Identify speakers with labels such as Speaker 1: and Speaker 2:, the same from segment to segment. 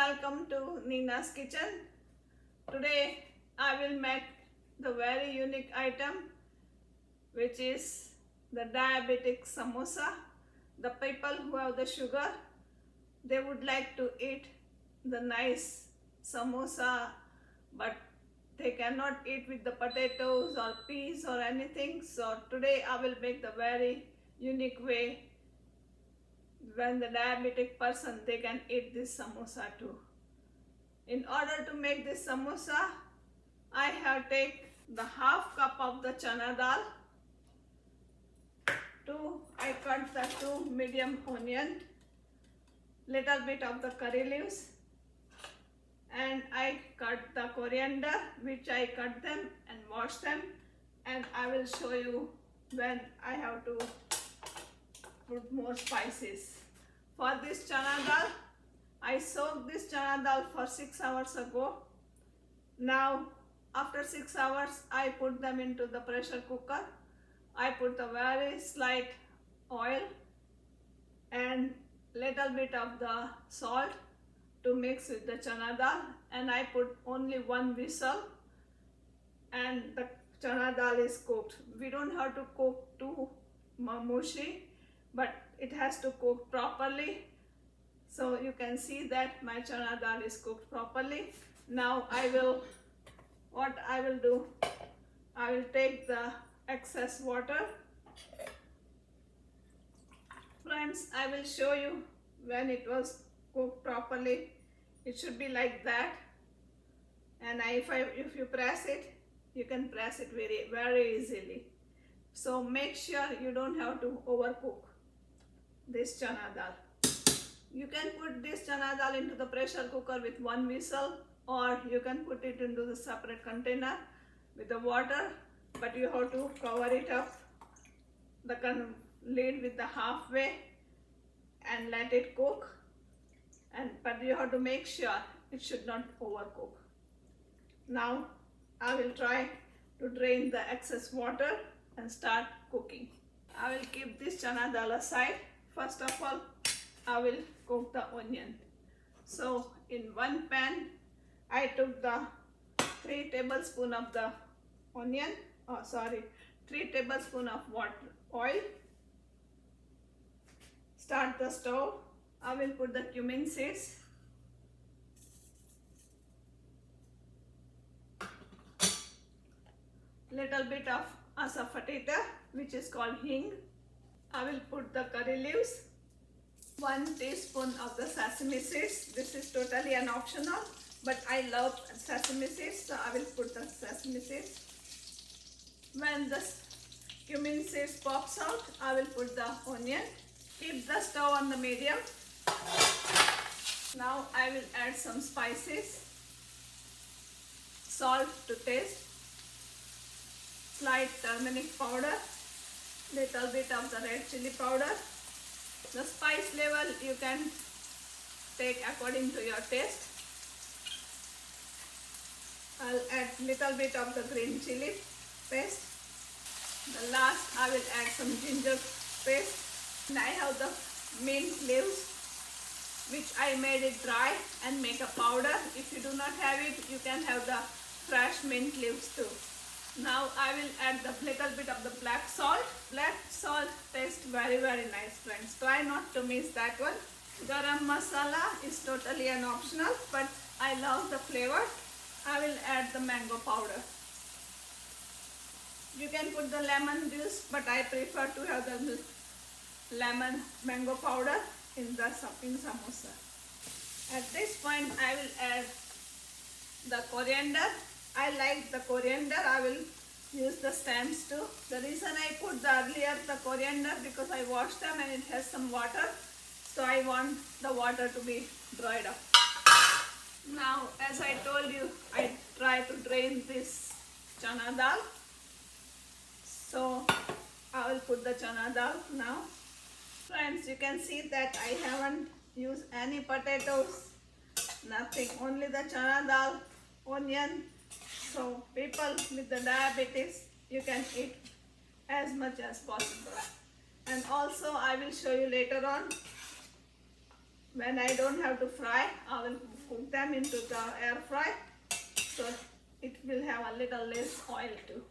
Speaker 1: welcome to Nina's kitchen. Today I will make the very unique item, which is the diabetic samosa. The people who have the sugar, they would like to eat the nice samosa, but they cannot eat with the potatoes or peas or anything. So today I will make the very unique way when the diabetic person, they can eat this samosa too. In order to make this samosa, I have taken the half cup of the chana dal. I cut the 2 medium onion, little bit of the curry leaves, and I cut the coriander, which I cut them and wash them, and I will show you when I have to put more spices. For this chana dal, I soaked this chana dal for 6 hours ago. Now after 6 hours, I put them into the pressure cooker. I put a very slight oil and little bit of the salt to mix with the chana dal, and I put only 1 whistle and the chana dal is cooked. We don't have to cook too mushy, but it has to cook properly. So you can see that my chana dal is cooked properly. Now what I will do, I will take the excess water. Friends, I will show you when it was cooked properly. It should be like that, and if you press it, you can press it very easily. So make sure you don't have to overcook this chana dal. You can put this chana dal into the pressure cooker with 1 whistle, or you can put it into the separate container with the water, but you have to cover it up, the lid with the halfway, and let it cook. But you have to make sure it should not overcook. Now I will try to drain the excess water and start cooking. I will keep this chana dal aside. First of all, I will cook the onion. So in one pan, I took the 3 tablespoons of the onion, 3 tablespoons of oil. Start the stove. I will put the cumin seeds. Little bit of asafoetida, which is called hing. I will put the curry leaves. 1 teaspoon of the sesame seeds. This is totally an optional, but I love sesame seeds, so I will put the sesame seeds. When the cumin seeds pops out, I will put the onion. Keep the stove on the medium. Now I will add some spices. Salt to taste. Slight turmeric powder. Little bit of the red chili powder. The spice level you can take according to your taste. I'll add little bit of the green chili paste. The last I will add some ginger paste. And I have the mint leaves, which I made it dry and make a powder. If you do not have it, you can have the fresh mint leaves too. Now I will add the little bit of the black salt. Black salt tastes very nice, friends. Try not to miss that one. Garam masala is totally an optional, but I love the flavor. I will add the mango powder. You can put the lemon juice, but I prefer to have the lemon mango powder in samosa. At this point, I will add the coriander. I like the coriander. I will use the stems too. The reason I put the coriander because I washed them and it has some water. So I want the water to be dried up. Now, as I told you, I try to drain this chana dal. So I will put the chana dal now. Friends, you can see that I haven't used any potatoes, nothing, only the chana dal, onion. So people with the diabetes, you can eat as much as possible. And also I will show you later on When I don't have to fry, I will cook them into the air fry, so it will have a little less oil too.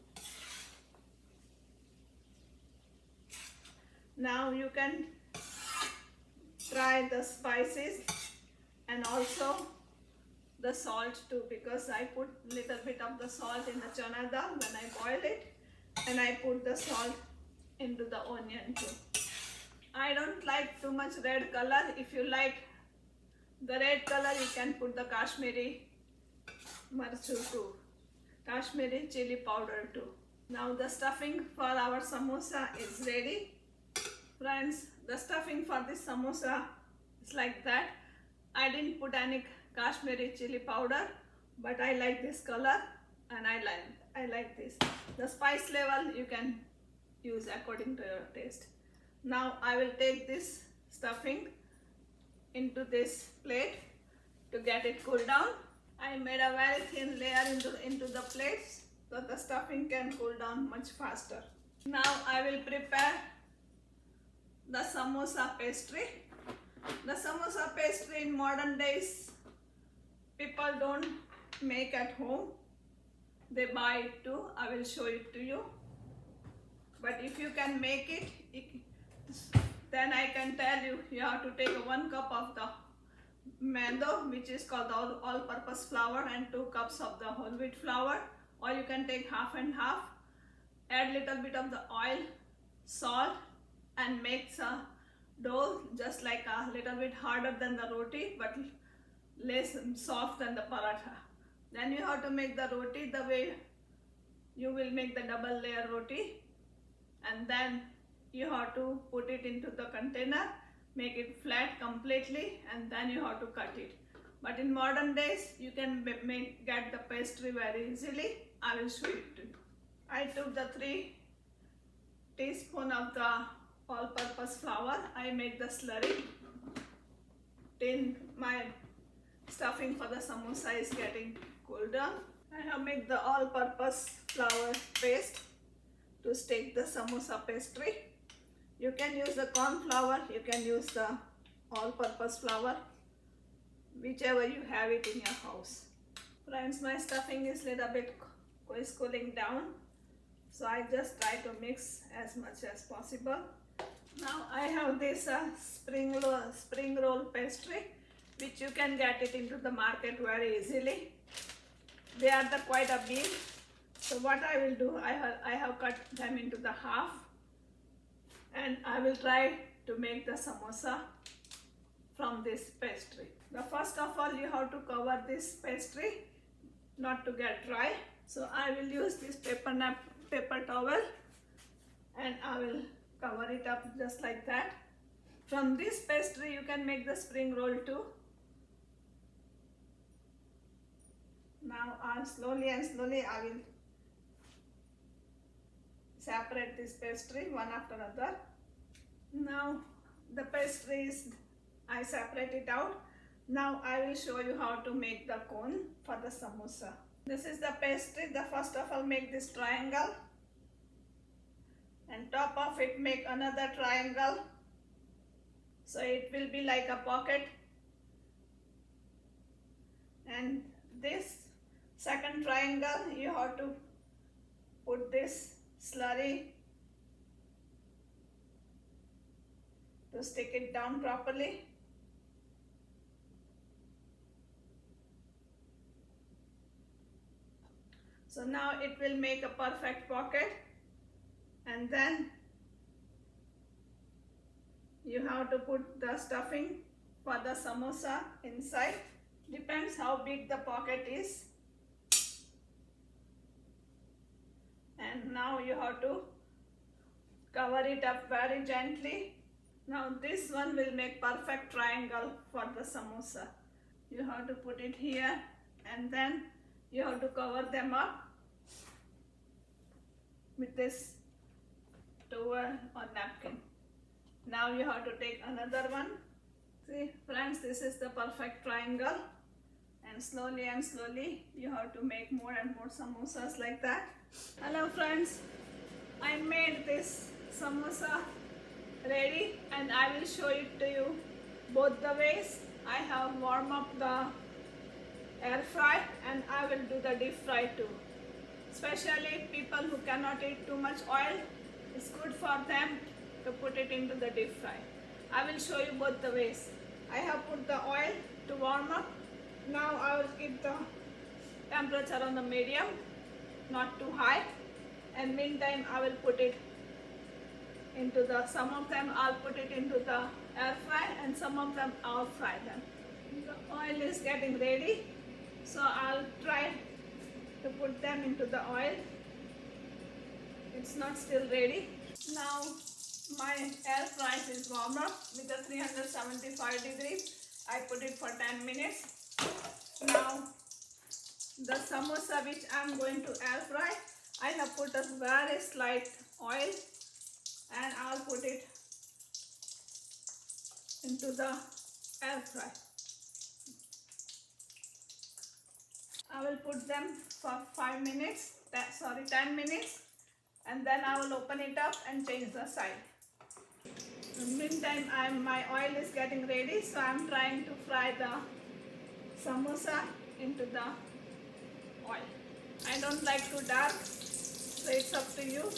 Speaker 1: Now you can try the spices and also the salt too, because I put little bit of the salt in the chana dal when I boil it, and I put the salt into the onion too. I don't like too much red color. If you like the red color, you can put the Kashmiri marchu too, Kashmiri chili powder too. Now the stuffing for our samosa is ready. Friends, the stuffing for this samosa is like that. I didn't put any Kashmiri chili powder, but I like this color and I like this. The spice level you can use according to your taste. Now I will take this stuffing into this plate to get it cooled down. I made a very thin layer into the plates so the stuffing can cool down much faster. Now I will prepare the samosa pastry. The samosa pastry in modern days people don't make at home. They buy it too. I will show it to you. But if you can make it, then I can tell you, you have to take 1 cup of the maida, which is called the all-purpose flour, and 2 cups of the whole wheat flour, or you can take half and half. Add little bit of the oil, salt, and make the dough just like a little bit harder than the roti, but less soft than the paratha. Then you have to make the roti the way you will make the double layer roti, and then you have to put it into the container, make it flat completely, and then you have to cut it. But in modern days you can get the pastry very easily. I will show it to you. I took the 3 teaspoons of the all-purpose flour. I make the slurry till my stuffing for the samosa is getting cooled down. I have made the all-purpose flour paste to stick the samosa pastry. You can use the corn flour, you can use the all-purpose flour, whichever you have it in your house. Friends, my stuffing is little bit cooling down, so I just try to mix as much as possible. Now I have this spring roll pastry, which you can get it into the market very easily. They are quite a big. So what I will do, I have cut them into the half, and I will try to make the samosa from this pastry. The first of all, you have to cover this pastry not to get dry. So I will use this paper towel, and I will cover it up just like that. From this pastry you can make the spring roll too. Now slowly and slowly I will separate this pastry one after another. Now the pastry is, I separate it out. Now I will show you how to make the cone for the samosa. This is the pastry. The first of all, make this triangle, and top of it make another triangle, so it will be like a pocket. And this second triangle you have to put this slurry to stick it down properly. So now it will make a perfect pocket, and then you have to put the stuffing for the samosa inside. Depends how big the pocket is. And now you have to cover it up very gently. Now this one will make perfect triangle for the samosa. You have to put it here, and then you have to cover them up with this towel or napkin. Now you have to take another one. See friends, this is the perfect triangle, and slowly you have to make more and more samosas like that. Hello friends, I made this samosa ready, and I will show it to you both the ways. I have warmed up the air fry and I will do the deep fry too. Especially people who cannot eat too much oil, it's good for them to put it into the deep fry. I will show you both the ways. I have put the oil to warm up. Now I will keep the temperature on the medium, not too high. And meantime I will put it into the, some of them I'll put it into the air fry and some of them I'll fry them. The oil is getting ready, so I'll try to put them into the oil. It's not still ready. Now my air fry is warmed up with a 375 degrees. I put it for 10 minutes. Now the samosa which I'm going to air fry, I have put a very slight oil and I'll put it into the air fry. I will put them for 10 minutes, and then I will open it up and change the side. In the meantime, my oil is getting ready, so I'm trying to fry the samosa into the oil. I don't like too dark, so it's up to you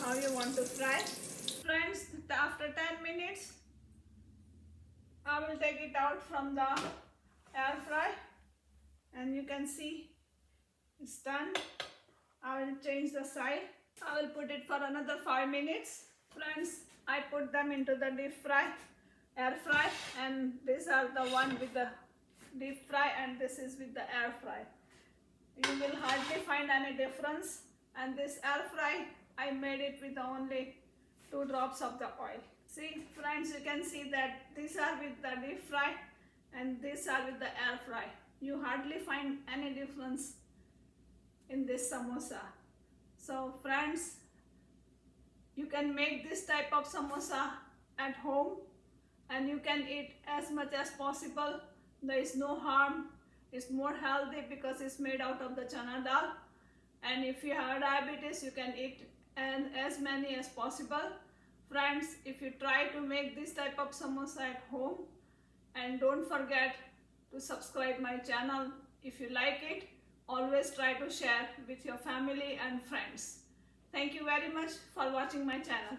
Speaker 1: how you want to fry. Friends, after 10 minutes, I will take it out from the air fry and you can see it's done. I will change the side. I will put it for another 5 minutes. Friends, I put them into the air fry, and these are the one with the deep fry and this is with the air fry. You will hardly find any difference, and this air fry I made it with only 2 drops of the oil. See friends, you can see that these are with the deep fry and these are with the air fry. You hardly find any difference in this samosa. So friends, you can make this type of samosa at home and you can eat as much as possible. There is no harm. It's more healthy because it's made out of the chana dal. And if you have diabetes, you can eat as many as possible. Friends, if you try to make this type of samosa at home, and don't forget to subscribe my channel. If you like it, always try to share with your family and friends. Thank you very much for watching my channel.